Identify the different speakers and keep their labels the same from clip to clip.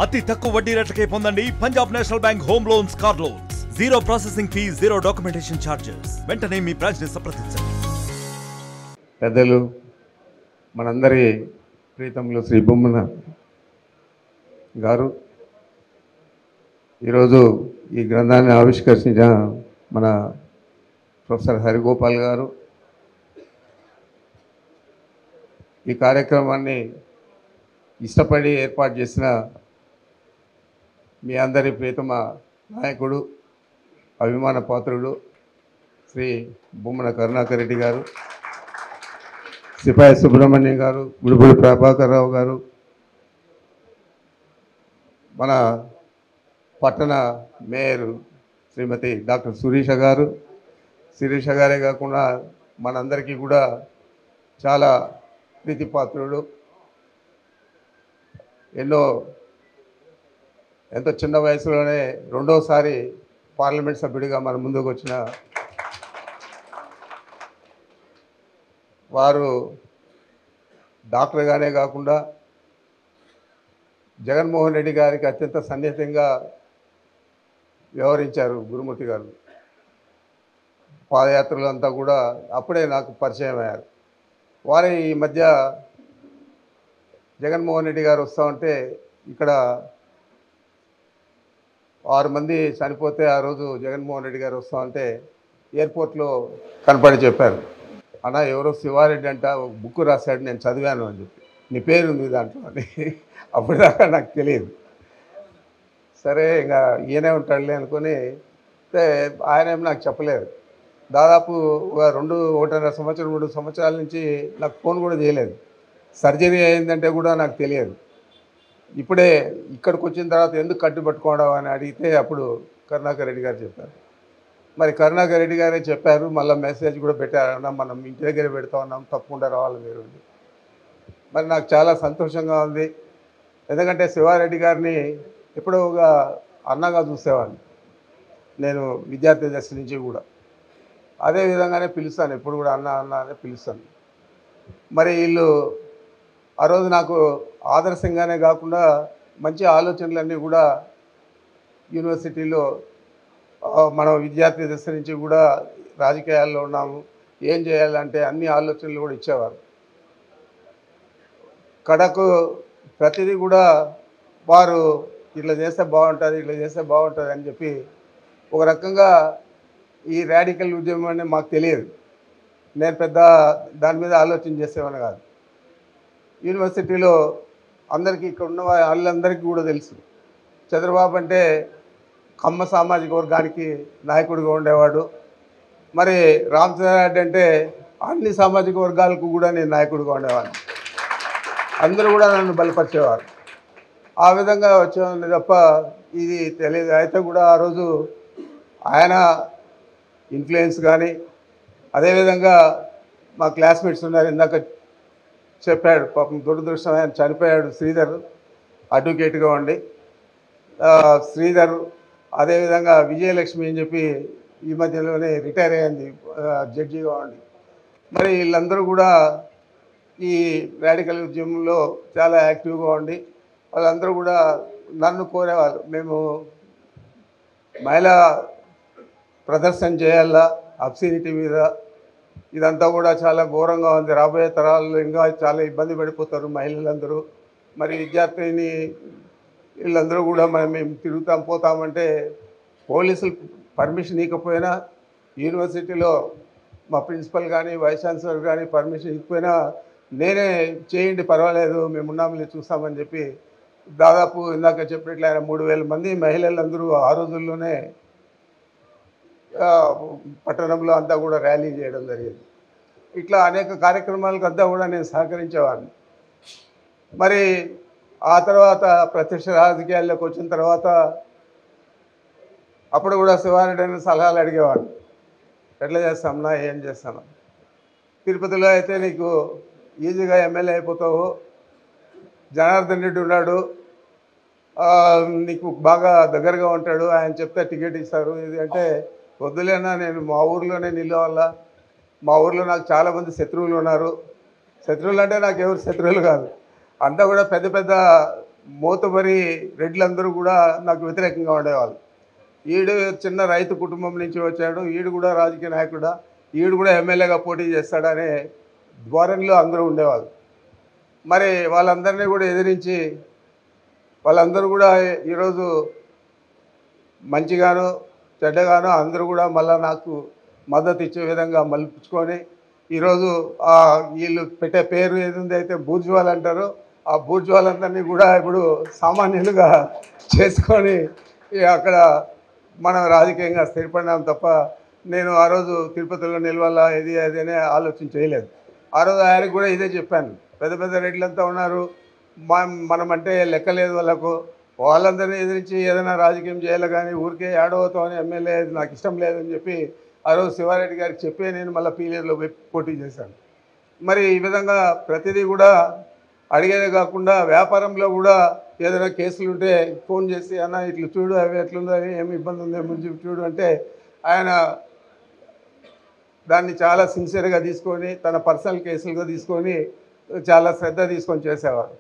Speaker 1: అతి తక్కువ వడ్డీ రేట్లకే పొందండి Punjab national bank home loans, car loans. Zero processing fee, zero documentation charges. వెంటనే మీ బ్రాంచ్ ని సంప్రదించండి.
Speaker 2: పెద్దలు మనందరి ప్రీతములు శ్రీ బొమ్మన గారు ఈరోజు ఈ గ్రంథాన్ని ఆవిష్కరించిన మన ప్రొఫెసర్ హరిగోపాల్ గారు ఈ కార్యక్రమాన్ని ఇష్టపడి ఏర్పాటు చేసిన మీ అందరి ప్రీతమ నాయకుడు, అభిమాన పాత్రుడు శ్రీ బొమ్మన కరుణాకర్ రెడ్డి గారు, సిపాయి సుబ్రహ్మణ్యం గారు, గుడిపూడి ప్రభాకర్ రావు గారు, మన పట్టణ మేయర్ శ్రీమతి డాక్టర్ శిరీష గారు, శిరీష గారే కాకుండా మనందరికీ కూడా చాలా ప్రీతిపాత్రుడు, ఎంతో చిన్న వయసులోనే రెండోసారి పార్లమెంట్ సభ్యుడిగా మన ముందుకు వచ్చిన వారు డాక్టర్గానే కాకుండా జగన్మోహన్ రెడ్డి గారికి అత్యంత సన్నిహితంగా వ్యవహరించారు. గురుమూర్తి గారు పాదయాత్రలు అంతా కూడా అప్పుడే నాకు పరిచయం అయ్యారు. వారే ఈ మధ్య జగన్మోహన్ రెడ్డి గారు వస్తూ ఉంటే ఇక్కడ 6 మంది చనిపోతే ఆ రోజు జగన్మోహన్ రెడ్డి గారు వస్తూ ఉంటే ఎయిర్పోర్ట్లో కనపడి చెప్పారు, అన్న ఎవరో శివారెడ్డి అంట ఒక బుక్ రాశాడు, నేను చదివాను అని చెప్పి, నీ పేరు ఉంది దాంట్లో అని. అప్పటిదాకా నాకు తెలియదు. సరే ఇంకా ఈయనే ఉంటాడులే అనుకుని ఆయన ఏమి నాకు చెప్పలేదు. దాదాపు 1.5 సంవత్సరం 3 సంవత్సరాల నుంచి నాకు ఫోన్ కూడా చేయలేదు. సర్జరీ అయిందంటే కూడా నాకు తెలియదు. ఇప్పుడే ఇక్కడికి వచ్చిన తర్వాత ఎందుకు కట్టుబట్టుకోవడం అని అడిగితే అప్పుడు కరుణాకర్ రెడ్డి గారు చెప్పారు. మరి కరుణాకర్ రెడ్డి గారే చెప్పారు, మళ్ళీ మెసేజ్ కూడా పెట్టారన్నా, మనం ఇంటి దగ్గర పెడతా ఉన్నాం, తప్పకుండా రావాలి మీరు. మరి నాకు చాలా సంతోషంగా ఉంది. ఎందుకంటే శివారెడ్డి గారిని ఎప్పుడో ఒక అన్నగా చూసేవాడిని నేను విద్యార్థి దశ నుంచి కూడా. అదే విధంగానే పిలుస్తాను, ఎప్పుడు కూడా అన్న అన్న అనే పిలుస్తాను. మరి వీళ్ళు ఆ రోజు నాకు ఆదర్శంగానే కాకుండా మంచి ఆలోచనలన్నీ కూడా యూనివర్సిటీలో మనం విద్యార్థి దశ నుంచి కూడా రాజకీయాల్లో ఉన్నాము, ఏం చేయాలంటే అన్ని ఆలోచనలు కూడా ఇచ్చేవారు. కడకు ప్రతిదీ కూడా వారు ఇట్లా చేస్తే బాగుంటుంది, ఇట్లా చేస్తే బాగుంటుంది అని చెప్పి ఒక రకంగా ఈ రాడికల్ ఉద్యమం అనేది మాకు తెలియదు. నేను పెద్ద దాని మీద ఆలోచన చేసేవాడిని కాదు. యూనివర్సిటీలో అందరికీ ఇక్కడ ఉన్న వాళ్ళందరికీ కూడా తెలుసు, చంద్రబాబు అంటే కమ్మ సామాజిక వర్గానికి నాయకుడిగా ఉండేవాడు. మరి రామచంద్రారెడ్డి అంటే అన్ని సామాజిక వర్గాలకు కూడా నేను నాయకుడిగా ఉండేవాడిని. అందరూ కూడా నన్ను బలపరిచేవారు. ఆ విధంగా వచ్చేవాడిని తప్ప ఇది తెలియదు. అయితే కూడా ఆ రోజు ఆయన ఇన్ఫ్లుయెన్స్ కానీ, అదేవిధంగా మా క్లాస్మేట్స్ ఉన్నారు, ఇందాక చెప్పాడు, పాపం దురదృష్టం ఆయన చనిపోయాడు, శ్రీధర్ అడ్వకేట్గా ఉండి. శ్రీధర్ అదేవిధంగా విజయలక్ష్మి అని చెప్పి ఈ మధ్యలోనే రిటైర్ అయ్యింది జడ్జిగా ఉండి. మరి వీళ్ళందరూ కూడా ఈ రాడికల్ ఉద్యమంలో చాలా యాక్టివ్గా ఉండి వాళ్ళందరూ కూడా నన్ను కోరేవాళ్ళు, మేము మహిళా ప్రదర్శన చేయాలా అబ్సినిటీ మీద, ఇదంతా కూడా చాలా ఘోరంగా ఉంది, రాబోయే తరాల్లో ఇంకా చాలా ఇబ్బంది పడిపోతారు మహిళలందరూ. మరి విద్యార్థిని వీళ్ళందరూ కూడా మేము తిరుగుతాం పోతామంటే పోలీసులు పర్మిషన్ ఇవ్వకపోయినా, యూనివర్సిటీలో మా ప్రిన్సిపల్ కానీ వైస్ ఛాన్సలర్ కానీ పర్మిషన్ ఇవ్వకపోయినా నేనే చేయండి పర్వాలేదు, మేము ఉన్నామని చూస్తామని చెప్పి దాదాపు ఇందాక చెప్పినట్లు ఆయన 3000 మంది మహిళలందరూ ఆ రోజుల్లోనే పట్టణంలో అంతా కూడా ర్యాలీ చేయడం జరిగింది. ఇట్లా అనేక కార్యక్రమాలకు అంతా కూడా నేను సహకరించేవాడిని. మరి ఆ తర్వాత ప్రత్యక్ష రాజకీయాల్లోకి వచ్చిన తర్వాత అప్పుడు కూడా శివారెడ్డి అని సలహాలు అడిగేవాడిని, ఎట్లా చేస్తామన్నా ఏం చేస్తాను, తిరుపతిలో అయితే నీకు ఈజీగా ఎమ్మెల్యే అయిపోతావు, జనార్దన్ రెడ్డి ఉన్నాడు నీకు బాగా దగ్గరగా ఉంటాడు, ఆయన చెప్తే టికెట్ ఇస్తారు, ఇది అంటే వద్దులేనా, నేను మా ఊర్లోనే నిలవాలా, మా ఊర్లో నాకు చాలామంది శత్రువులు ఉన్నారు. శత్రువులు అంటే నాకు ఎవరు శత్రువులు కాదు, అంతా కూడా పెద్ద పెద్ద మోతబరి రెడ్లందరూ కూడా నాకు వ్యతిరేకంగా ఉండేవాళ్ళు. ఈడు చిన్న రైతు కుటుంబం నుంచి వచ్చాడు, ఈడు కూడా రాజకీయ నాయకుడా, ఈడు కూడా ఎమ్మెల్యేగా పోటీ చేస్తాడనే ధోరణిలో అందరూ ఉండేవాళ్ళు. మరి వాళ్ళందరినీ కూడా ఎదిరించి వాళ్ళందరూ కూడా ఈరోజు మంచిగాను చెడ్డగాను అందరూ కూడా మళ్ళీ నాకు మద్దతు ఇచ్చే విధంగా మలుపుకొని ఈరోజు వీళ్ళు పెట్టే పేరు ఏది అయితే బూర్జువాలు అంటారో ఆ బూర్జువాలందరినీ కూడా ఇప్పుడు సామాన్యులుగా చేసుకొని అక్కడ మనం రాజకీయంగా స్థిరపడినాం తప్ప నేను ఆ రోజు తిరుపతిలో నిలవాలా ఇది అది అనే ఆలోచన చేయలేదు. ఆ రోజు ఆయనకు కూడా ఇదే చెప్పాను, పెద్ద పెద్ద రెడ్లంతా ఉన్నారు, మనమంటే లెక్కలేదు వాళ్ళకు, వాళ్ళందరినీ ఎదిరించి ఏదైనా రాజకీయం చేయాలి కానీ ఊరికే ఏడవతామని ఎమ్మెల్యే నాకు ఇష్టం లేదని చెప్పి ఆ రోజు శివారెడ్డి గారికి చెప్పి నేను మళ్ళీ పీలేరులో పోటీ చేశాను. మరి ఈ విధంగా ప్రతిదీ కూడా అడిగేదే కాకుండా వ్యాపారంలో కూడా ఏదైనా కేసులు ఉంటే ఫోన్ చేసి అన్న ఇట్లా చూడు అవి ఎట్లుందో ఏమి ఇబ్బంది ఉందో ముందు చూడు అంటే ఆయన దాన్ని చాలా సిన్సియర్గా తీసుకొని తన పర్సనల్ కేసులుగా తీసుకొని చాలా శ్రద్ధ తీసుకొని చేసేవారు.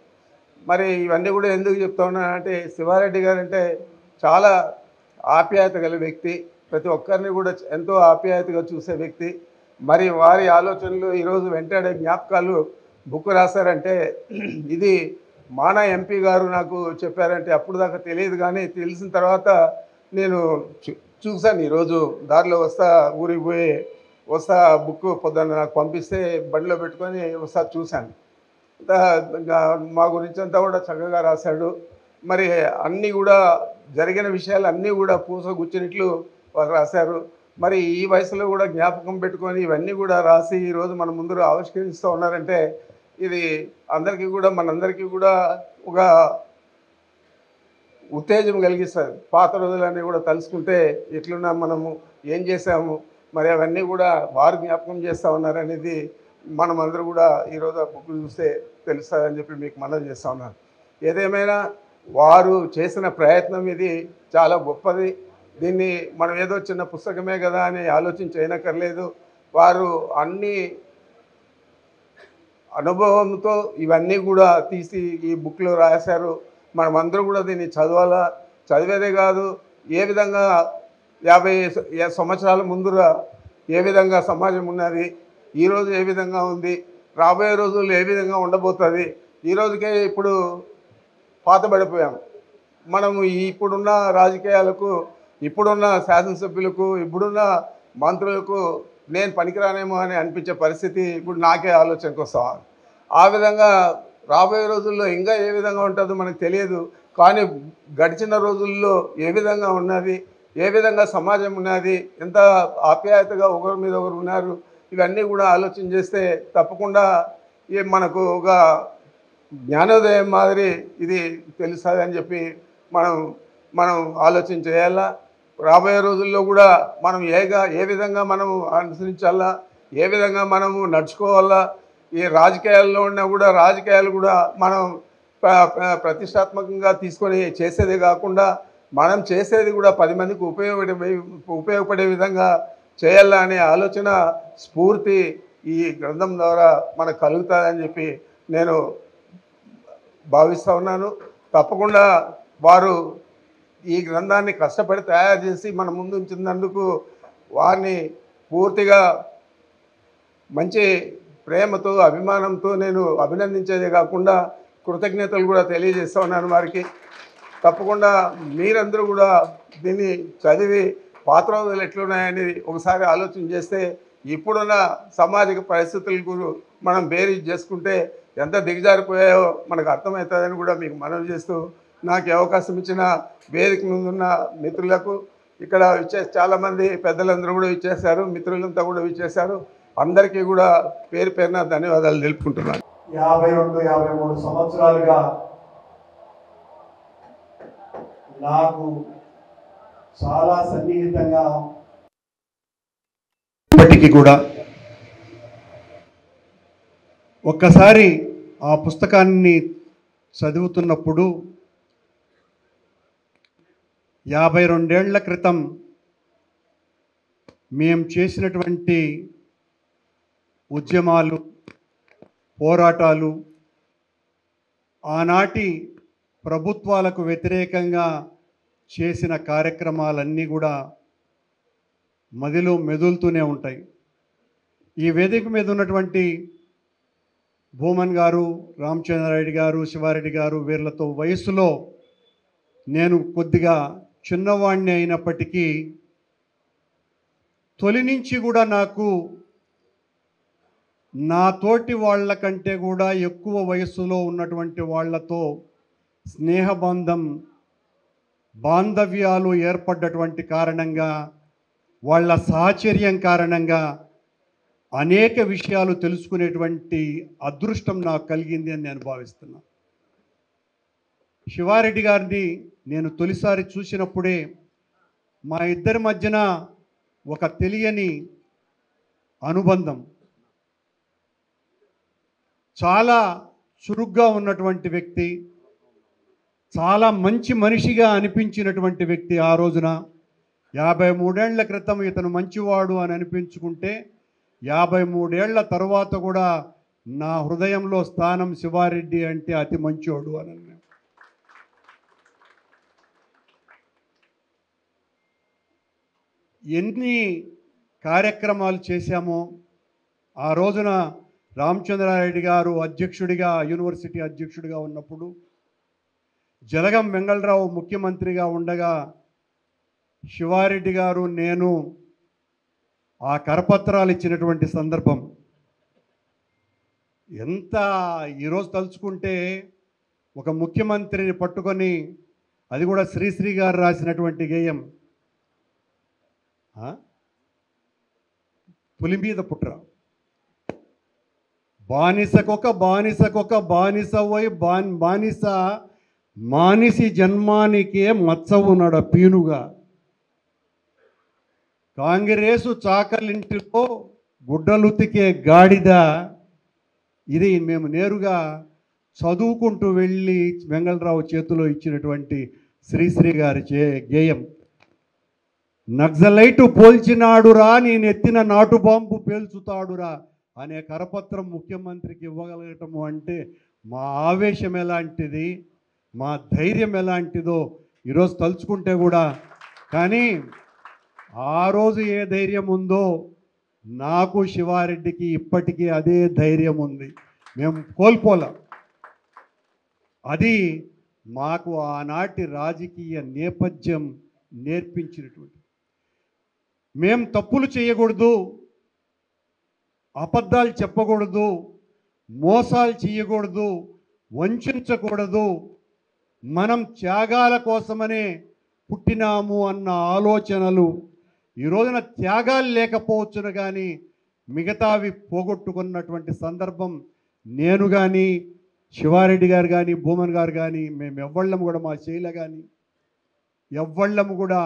Speaker 2: మరి ఇవన్నీ కూడా ఎందుకు చెప్తా ఉన్నానంటే శివారెడ్డి గారు అంటే చాలా ఆప్యాయత గల వ్యక్తి, ప్రతి ఒక్కరిని కూడా ఎంతో ఆప్యాయతగా చూసే వ్యక్తి. మరి వారి ఆలోచనలు ఈరోజు వెంటాడే జ్ఞాపకాలు బుక్ రాశారంటే ఇది మానా ఎంపీ గారు నాకు చెప్పారంటే అప్పుడు దాకా తెలియదు, కానీ తెలిసిన తర్వాత నేను చూశాను. ఈరోజు దారిలో ఊరికి వస్తా బుక్ పొద్దున్న నాకు పంపిస్తే బండిలో పెట్టుకొని ఒకసారి చూశాను. మా గురించి అంతా కూడా చక్కగా రాశాడు. మరి అన్నీ కూడా జరిగిన విషయాలు అన్నీ కూడా పూసగుచ్చినట్లు వాళ్ళు రాశారు. మరి ఈ వయసులో కూడా జ్ఞాపకం పెట్టుకొని ఇవన్నీ కూడా రాసి ఈరోజు మన ముందు ఆవిష్కరిస్తూ ఉన్నారంటే ఇది అందరికీ కూడా మనందరికీ కూడా ఒక ఉత్తేజం కలిగిస్తుంది. పాత రోజులన్నీ కూడా తలుసుకుంటే ఎట్లున్నా మనము ఏం చేసాము మరి అవన్నీ కూడా వారు జ్ఞాపకం చేస్తూ ఉన్నారనేది మనం అందరూ కూడా ఈరోజు ఆ బుక్ చూస్తే తెలుస్తుందని చెప్పి మీకు మనవి చేస్తూ ఉన్నాను. ఏదేమైనా వారు చేసిన ప్రయత్నం ఇది చాలా గొప్పది. దీన్ని మనం ఏదో చిన్న పుస్తకమే కదా అని ఆలోచన చేయనక్కర్లేదు. వారు అన్ని అనుభవంతో ఇవన్నీ కూడా తీసి ఈ బుక్లో రాశారు. మనమందరూ కూడా దీన్ని చదవాలా, చదివేదే కాదు ఏ విధంగా 50 సంవత్సరాల ముందుగా ఏ విధంగా సమాజం ఉన్నది, ఈరోజు ఏ విధంగా ఉంది, రాబోయే రోజుల్లో ఏ విధంగా ఉండబోతుంది. ఈరోజుకే ఇప్పుడు పాతబడిపోయాం. మనము ఇప్పుడున్న రాజకీయాలకు, ఇప్పుడున్న శాసనసభ్యులకు, ఇప్పుడున్న మంత్రులకు నేను పనికిరానేమో అని అనిపించే పరిస్థితి ఇప్పుడు నాకే ఆలోచనకు వస్తాం. ఆ విధంగా రాబోయే రోజుల్లో ఇంకా ఏ విధంగా ఉంటుందో మనకు తెలియదు. కానీ గడిచిన రోజుల్లో ఏ విధంగా ఉన్నది, ఏ విధంగా సమాజం ఉన్నది, ఎంత ఆప్యాయతగా ఒకరి మీద ఒకరు ఉన్నారు, ఇవన్నీ కూడా ఆలోచన చేస్తే తప్పకుండా మనకు ఒక జ్ఞానోదయం మాదిరి ఇది తెలుస్తుంది అని చెప్పి మనం ఆలోచన చేయాలా. రాబోయే రోజుల్లో కూడా మనం ఏ విధంగా మనము అనుసరించాలా, ఏ విధంగా మనము నడుచుకోవాలా, ఈ రాజకీయాల్లో ఉన్నా కూడా రాజకీయాలు కూడా మనం ప్రతిష్టాత్మకంగా తీసుకొని చేసేదే కాకుండా మనం చేసేది కూడా 10 మందికి ఉపయోగపడే విధంగా చేయాలా అనే ఆలోచన స్ఫూర్తి ఈ గ్రంథం ద్వారా మనకు కలుగుతుందని చెప్పి నేను భావిస్తూ ఉన్నాను. తప్పకుండా వారు ఈ గ్రంథాన్ని కష్టపడి తయారు చేసి మన ముందు ఉంచినందుకు వారిని పూర్తిగా మంచి ప్రేమతో అభిమానంతో నేను అభినందించేదే కాకుండా కృతజ్ఞతలు కూడా తెలియజేస్తూ ఉన్నాను వారికి. తప్పకుండా మీరందరూ కూడా దీన్ని చదివి పాత రోజులు ఎట్లున్నాయని ఒకసారి ఆలోచన చేస్తే ఇప్పుడున్న సామాజిక పరిస్థితులకు మనం బేరీజ్ చేసుకుంటే ఎంత దిగజారిపోయాయో మనకు అర్థమవుతుందని కూడా మీకు మనవి చేస్తూ నాకు అవకాశం ఇచ్చిన వేదిక ముందున్న మిత్రులకు, ఇక్కడ చాలామంది పెద్దలందరూ కూడా ఇచ్చేశారు, మిత్రులంతా కూడా ఇచ్చేశారు, అందరికీ కూడా పేరు పేరున ధన్యవాదాలు తెలుపుకుంటున్నాను.
Speaker 3: 52-53 సంవత్సరాలుగా నాకు చాలా సన్నిహితంగా ఇప్పటికీ కూడా ఒక్కసారి ఆ పుస్తకాన్ని చదువుతున్నప్పుడు 52 ఏళ్ల క్రితం మేము చేసినటువంటి ఉద్యమాలు, పోరాటాలు, ఆనాటి ప్రభుత్వాలకు వ్యతిరేకంగా చేసిన కార్యక్రమాలన్నీ కూడా మదిలో మెదులుతూనే ఉంటాయి. ఈ వేదిక మీద ఉన్నటువంటి భూమన్ గారు, రామచంద్రారెడ్డి గారు, శివారెడ్డి గారు వీళ్ళతో వయసులో నేను కొద్దిగా చిన్నవాణ్ణి అయినప్పటికీ తొలి నుంచి కూడా నాకు నా తోటి వాళ్ళ కంటే కూడా ఎక్కువ వయస్సులో ఉన్నటువంటి వాళ్ళతో స్నేహబంధం, బాంధవ్యాలు ఏర్పడ్డటువంటి కారణంగా, వాళ్ళ సాహచర్యం కారణంగా అనేక విషయాలు తెలుసుకునేటువంటి అదృష్టం నాకు కలిగింది అని నేను భావిస్తున్నాను. శివారెడ్డి గారిని నేను తొలిసారి చూసినప్పుడే మా ఇద్దరి మధ్యన ఒక తెలియని అనుబంధం, చాలా చురుగ్గా ఉన్నటువంటి వ్యక్తి, చాలా మంచి మనిషిగా అనిపించినటువంటి వ్యక్తి. ఆ రోజున 53 ఏళ్ల క్రితం ఇతను మంచివాడు అని అనిపించుకుంటే 53 ఏళ్ల తర్వాత కూడా నా హృదయంలో స్థానం శివారెడ్డి అంటే అతి మంచోడు అని. ఎన్ని కార్యక్రమాలు చేశామో ఆ రోజున రామచంద్రారెడ్డి గారు అధ్యక్షుడిగా, యూనివర్సిటీ అధ్యక్షుడిగా ఉన్నప్పుడు, జలగం వెంగళరావు ముఖ్యమంత్రిగా ఉండగా శివారెడ్డి గారు, నేను ఆ కరపత్రాలు ఇచ్చినటువంటి సందర్భం ఎంత ఈరోజు తలుచుకుంటే, ఒక ముఖ్యమంత్రిని పట్టుకొని, అది కూడా శ్రీశ్రీ గారు రాసినటువంటి గేయం, పులి మీద పుట్ర, బానిసకొక బానిసవై బానిస మానిసి జన్మానికే మచ్చవునడ పీనుగా, కాంగ్రెసు చాకలింటిలో గుడ్డలుతికే గాడిద. ఇది మేము నేరుగా చదువుకుంటూ వెళ్ళి వెంగళరావు చేతిలో ఇచ్చినటువంటి శ్రీశ్రీ గారి గేయం. నక్సలైటు పోల్చినాడురా, నేనెత్తిన నాటు బాంబు పేల్చుతాడురా అనే కరపత్రం ముఖ్యమంత్రికి ఇవ్వగలగటము అంటే మా ఆవేశం ఎలాంటిది, మా ధైర్యం ఎలాంటిదో ఈరోజు తలుచుకుంటే కూడా. కానీ ఆ రోజు ఏ ధైర్యం ఉందో నాకు, శివారెడ్డికి ఇప్పటికీ అదే ధైర్యం ఉంది. మేము కోల్పోలేం. అది మాకు ఆనాటి రాజకీయ నేపథ్యం నేర్పించినటువంటి. మేం తప్పులు చేయకూడదు, అబద్ధాలు చెప్పకూడదు, మోసాలు చేయకూడదు, వంచకూడదు, మనం త్యాగాల కోసమనే పుట్టినాము అన్న ఆలోచనలు. ఈ రోజున త్యాగాలు లేకపోవచ్చును, కానీ మిగతావి పోగొట్టుకున్నటువంటి సందర్భం నేను కానీ, శివారెడ్డి గారు కానీ, భూమన్ గారు కానీ, మేము ఎవ్వళ్ళము కూడా, మా శైల కానీ ఎవ్వళ్ళము కూడా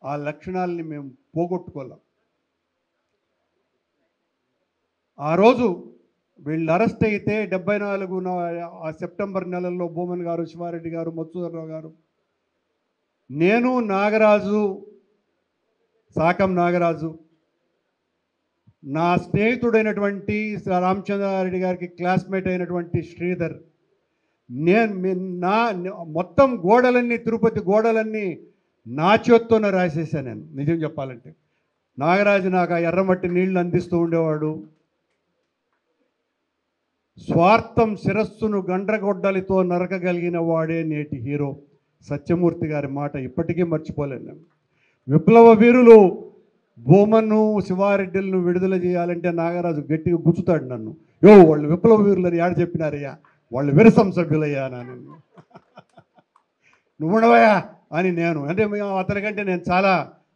Speaker 3: ఆ లక్షణాలని మేము పోగొట్టుకోలేం. ఆ రోజు వీళ్ళు అరెస్ట్ అయితే 74 ఆ సెప్టెంబర్ నెలల్లో భూమన్ గారు, శివారెడ్డి గారు, మధుసూదనరావు గారు, నేను, నాగరాజు, సాకం నాగరాజు, నా స్నేహితుడైనటువంటి రామచంద్రారెడ్డి గారికి క్లాస్మేట్ అయినటువంటి శ్రీధర్, మొత్తం గోడలన్నీ, తిరుపతి గోడలన్నీ నా చేత్తోనే రాసేసాను నేను. నిజం చెప్పాలంటే నాగరాజు నాకు ఆ ఎర్రమట్టి నీళ్లు అందిస్తూ ఉండేవాడు. స్వార్థం శిరస్సును గండ్రగొడ్డలితో నరకగలిగిన వాడే నేటి హీరో. సత్యమూర్తి గారి మాట ఇప్పటికీ మర్చిపోలేను నేను. విప్లవ వీరులు భూమన్ను, శివారెడ్డిలను విడుదల చేయాలంటే నాగరాజు గట్టిగా గుచ్చుతాడు నన్ను. వాళ్ళు విప్లవ వీరులని ఏడ చెప్పినారయ్యా, వాళ్ళు విరసం సభ్యులయ్యా, నువ్వుండవయ్యా అని నేను. అంటే అతనికంటే నేను చాలా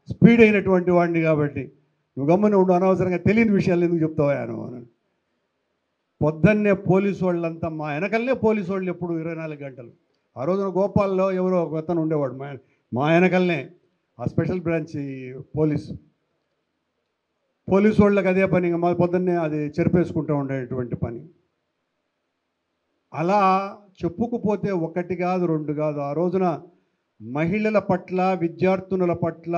Speaker 3: స్పీడ్ అయినటువంటి వాడిని కాబట్టి, నువ్వు గమ్మున ఉండు, అనవసరంగా తెలియని విషయాలు ఎందుకు చెప్తావా నువ్వు. పొద్దున్నే పోలీసు వాళ్ళంతా మా వెనకలనే పోలీసు వాళ్ళు ఎప్పుడు 24 గంటలు. ఆ రోజున గోపాల్లో ఎవరో ఒక అతను ఉండేవాడు మా వెనకలనే, ఆ స్పెషల్ బ్రాంచ్ పోలీసు వాళ్ళకి అదే పని. మా పొద్దున్నే అది చెరిపేసుకుంటూ ఉండేటువంటి పని. అలా చెప్పుకుపోతే 1 కాదు 2 కాదు. ఆ రోజున మహిళల పట్ల, విద్యార్థినుల పట్ల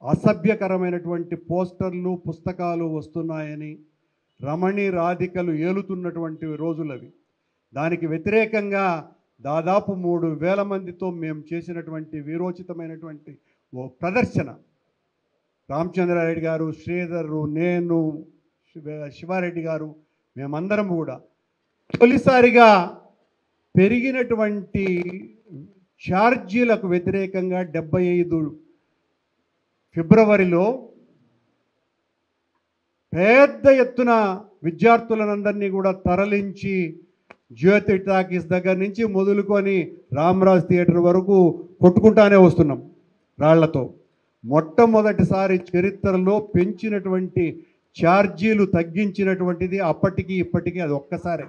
Speaker 3: అసభ్యకరమైనటువంటి పోస్టర్లు, పుస్తకాలు వస్తున్నాయని, రమణి రాధికలు ఏలుతున్నటువంటి రోజులవి. దానికి వ్యతిరేకంగా దాదాపు 3,000 మందితో మేము చేసినటువంటి వీరోచితమైనటువంటి ఓ ప్రదర్శన. రామచంద్రారెడ్డి గారు, శ్రీధరు, నేను, శివారెడ్డి గారు, మేమందరం కూడా తొలిసారిగా పెరిగినటువంటి ఛార్జీలకు వ్యతిరేకంగా 75 ఫిబ్రవరిలో పెద్ద ఎత్తున విద్యార్థులందరినీ కూడా తరలించి జ్యోతి టాకీస్ దగ్గర నుంచి మొదలుకొని రామరాజ్ థియేటర్ వరకు కొట్టుకుంటానే వస్తున్నాం రాళ్లతో. మొట్టమొదటిసారి చరిత్రలో పెంచినటువంటి ఛార్జీలు తగ్గించినటువంటిది అప్పటికి ఇప్పటికీ అది ఒక్కసారే.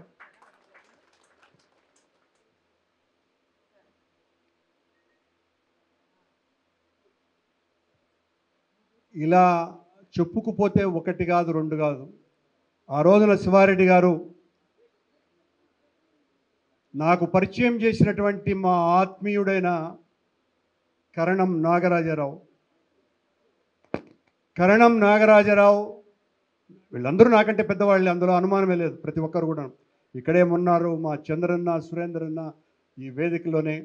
Speaker 3: ఇలా చెప్పుకుపోతే ఒకటి కాదు, రెండు కాదు. ఆ రోజున శివారెడ్డి గారు నాకు పరిచయం చేసినటువంటి మా ఆత్మీయుడైన కరణం నాగరాజరావు వీళ్ళందరూ నాకంటే పెద్దవాళ్ళే, అందులో అనుమానమే లేదు. ప్రతి ఒక్కరు కూడా ఇక్కడే ఉన్నారు. మా చంద్రన్న, సురేంద్రన్న ఈ వేదికలోనే,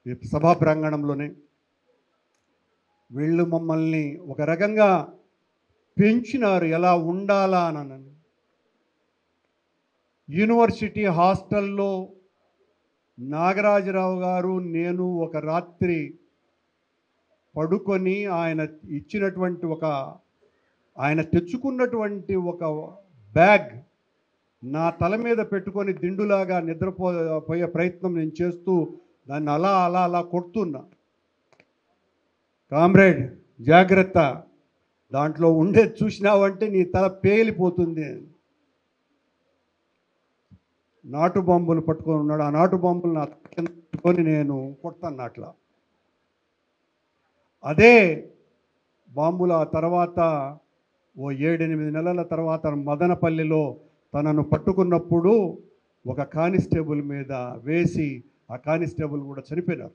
Speaker 3: ఈ సభా ప్రాంగణంలోనే. వీళ్ళు మమ్మల్ని ఒక రకంగా పెంచినారు, ఎలా ఉండాలా అని. యూనివర్సిటీ హాస్టల్లో నాగరాజరావు గారు, నేను ఒక రాత్రి పడుకొని ఆయన తెచ్చుకున్నటువంటి ఒక బ్యాగ్ నా తల మీద పెట్టుకొని దిండులాగా నిద్రపోయే ప్రయత్నం నేను చేస్తూ దాన్ని అలా అలా అలా కొడుతున్నా. కామ్రేడ్ జాగ్రత్త, దాంట్లో ఉండేది చూసినావంటే నీ తల పేలిపోతుంది. నాటు బాంబులు పట్టుకొని ఉన్నాడు. ఆ నాటు బాంబులు నా పట్టుకొని నేను కొడతాను అట్లా. అదే బాంబుల తర్వాత ఓ 7-8 నెలల తర్వాత మదనపల్లిలో తనను పట్టుకున్నప్పుడు ఒక కానిస్టేబుల్ మీద వేసి ఆ కానిస్టేబుల్ కూడా చనిపోయినారు.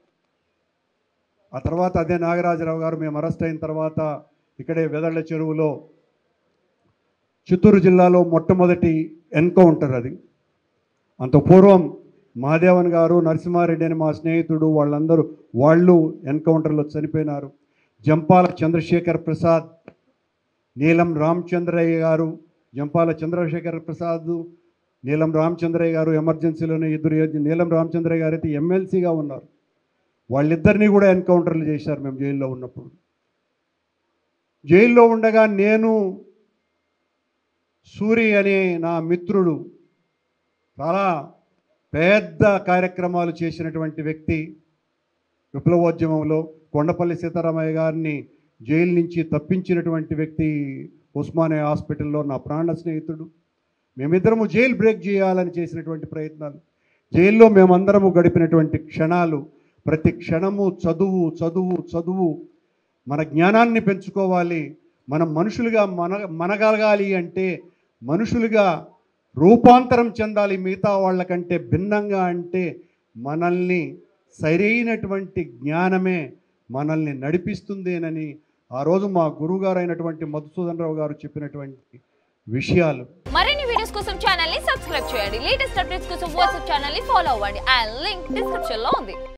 Speaker 3: ఆ తర్వాత అదే నాగరాజరావు గారు మేము అరెస్ట్ అయిన తర్వాత ఇక్కడే వెదళ్ళ చెరువులో, చిత్తూరు జిల్లాలో మొట్టమొదటి ఎన్కౌంటర్ అది. అంత పూర్వం మహాదేవన్ గారు, నరసింహారెడ్డి అని మా స్నేహితుడు, వాళ్ళు ఎన్కౌంటర్లో చనిపోయినారు. జంపాల చంద్రశేఖర్ ప్రసాద్, నీలం రామచంద్రయ్య గారు, జంపాల చంద్రశేఖర్ ప్రసాద్, నీలం రామచంద్రయ్య గారు ఎమర్జెన్సీలోనే నీలం రామచంద్రయ్య గారు అయితే ఎమ్మెల్సీగా ఉన్నారు. వాళ్ళిద్దరినీ కూడా ఎన్కౌంటర్లు చేశారు మేము జైల్లో ఉన్నప్పుడు. జైల్లో ఉండగా నేను, సూరి అనే నా మిత్రుడు, చాలా పెద్ద కార్యక్రమాలు చేసినటువంటి వ్యక్తి. విప్లవోద్యమంలో కొండపల్లి సీతారామయ్య గారిని జైలు నుంచి తప్పించినటువంటి వ్యక్తి, ఉస్మానియా హాస్పిటల్లో నా ప్రాణ స్నేహితుడు. మేమిద్దరము జైలు బ్రేక్ చేయాలని చేసినటువంటి ప్రయత్నాలు, జైల్లో మేమందరము గడిపినటువంటి క్షణాలు, ప్రతి క్షణము చదువు చదువు చదువు. మన జ్ఞానాన్ని పెంచుకోవాలి, మనం మనుషులుగా మనగలగాలి అంటే మనుషులుగా రూపాంతరం చెందాలి మిగతా వాళ్ళకంటే భిన్నంగా. అంటే మనల్ని సరైనటువంటి జ్ఞానమే మనల్ని నడిపిస్తుందేనని ఆ రోజు మా గురువుగారు అయినటువంటి మధుసూదన్ రావు గారు చెప్పినటువంటి విషయాలు.
Speaker 4: మరిన్ని వీడియోస్ కోసం ఛానల్ ని సబ్స్క్రైబ్ చేయండి. లేటెస్ట్ అప్డేట్స్ కోసం వాట్సాప్ ఛానల్ ని ఫాలో అవ్వండి. ఆ లింక్ డిస్క్రిప్షన్ లో ఉంది.